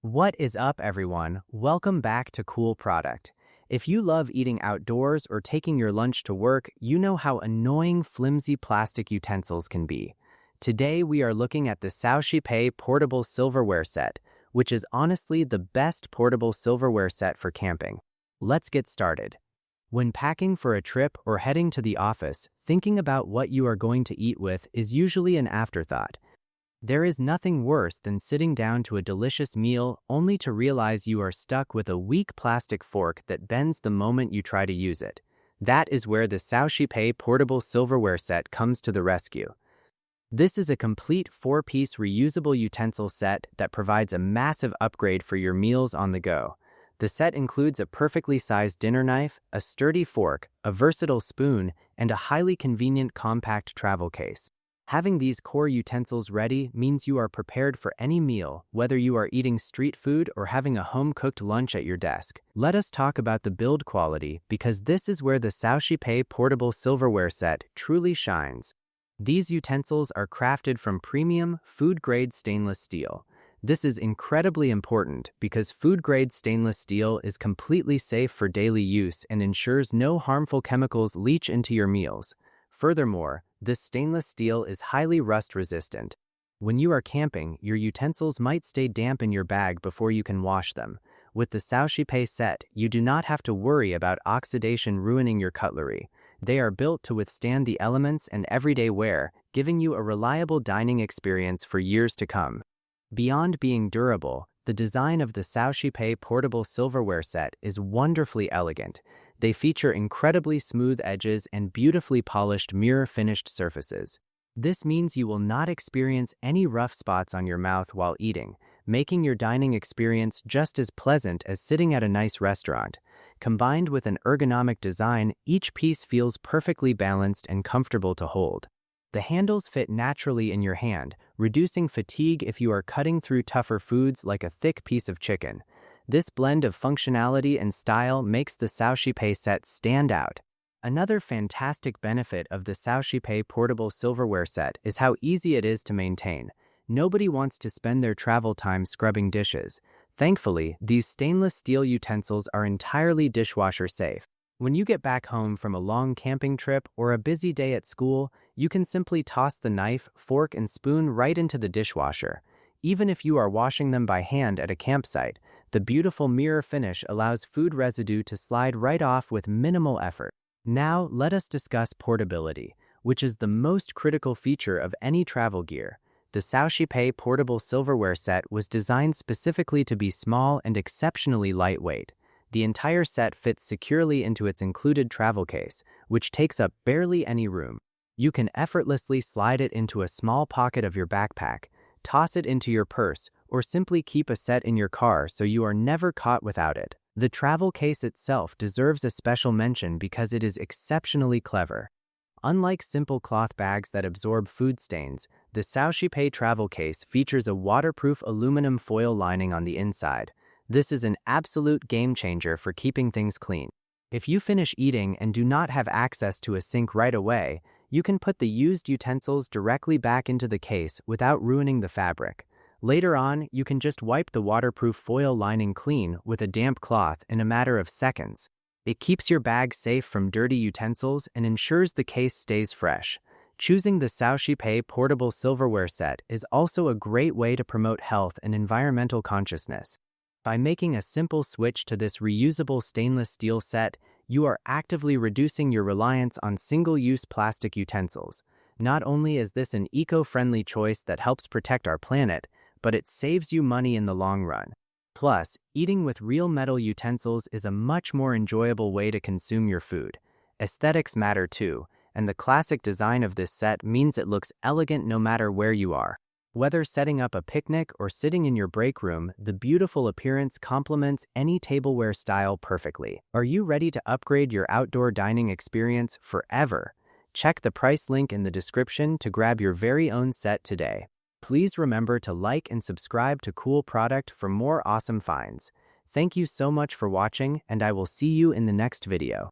What is up, everyone? Welcome back to Cool Product. If you love eating outdoors or taking your lunch to work, you know how annoying flimsy plastic utensils can be. Today, we are looking at the Portable Silverware Set, which is honestly the best portable silverware set for camping. Let's get started. When packing for a trip or heading to the office, thinking about what you are going to eat with is usually an afterthought. There is nothing worse than sitting down to a delicious meal only to realize you are stuck with a weak plastic fork that bends the moment you try to use it. That is where the Portable Silverware Set comes to the rescue. This is a complete 4-piece reusable utensil set that provides a massive upgrade for your meals on the go. The set includes a perfectly sized dinner knife, a sturdy fork, a versatile spoon, and a highly convenient compact travel case. Having these core utensils ready means you are prepared for any meal, whether you are eating street food or having a home-cooked lunch at your desk. Let us talk about the build quality, because this is where the Portable Silverware Set truly shines. These utensils are crafted from premium, food-grade stainless steel. This is incredibly important because food-grade stainless steel is completely safe for daily use and ensures no harmful chemicals leach into your meals. Furthermore, this stainless steel is highly rust-resistant. When you are camping, your utensils might stay damp in your bag before you can wash them. With the set, you do not have to worry about oxidation ruining your cutlery. They are built to withstand the elements and everyday wear, giving you a reliable dining experience for years to come. Beyond being durable, the design of the Portable Silverware Set is wonderfully elegant. They feature incredibly smooth edges and beautifully polished mirror-finished surfaces. This means you will not experience any rough spots on your mouth while eating, making your dining experience just as pleasant as sitting at a nice restaurant. Combined with an ergonomic design, each piece feels perfectly balanced and comfortable to hold. The handles fit naturally in your hand, reducing fatigue if you are cutting through tougher foods like a thick piece of chicken. This blend of functionality and style makes the set stand out. Another fantastic benefit of the Portable Silverware Set is how easy it is to maintain. Nobody wants to spend their travel time scrubbing dishes. Thankfully, these stainless steel utensils are entirely dishwasher safe. When you get back home from a long camping trip or a busy day at school, you can simply toss the knife, fork, and spoon right into the dishwasher. Even if you are washing them by hand at a campsite, the beautiful mirror finish allows food residue to slide right off with minimal effort. Now, let us discuss portability, which is the most critical feature of any travel gear. The Portable Silverware Set was designed specifically to be small and exceptionally lightweight. The entire set fits securely into its included travel case, which takes up barely any room. You can effortlessly slide it into a small pocket of your backpack, toss it into your purse, or simply keep a set in your car so you are never caught without it. The travel case itself deserves a special mention because it is exceptionally clever. Unlike simple cloth bags that absorb food stains, the travel case features a waterproof aluminum foil lining on the inside. This is an absolute game changer for keeping things clean. If you finish eating and do not have access to a sink right away, you can put the used utensils directly back into the case without ruining the fabric. Later on, you can just wipe the waterproof foil lining clean with a damp cloth in a matter of seconds. It keeps your bag safe from dirty utensils and ensures the case stays fresh. Choosing the Portable Silverware Set is also a great way to promote health and environmental consciousness. By making a simple switch to this reusable stainless steel set, you are actively reducing your reliance on single-use plastic utensils. Not only is this an eco-friendly choice that helps protect our planet, but it saves you money in the long run. Plus, eating with real metal utensils is a much more enjoyable way to consume your food. Aesthetics matter too, and the classic design of this set means it looks elegant no matter where you are. Whether setting up a picnic or sitting in your break room, the beautiful appearance complements any tableware style perfectly. Are you ready to upgrade your outdoor dining experience forever? Check the price link in the description to grab your very own set today. Please remember to like and subscribe to Cool Product for more awesome finds. Thank you so much for watching, and I will see you in the next video.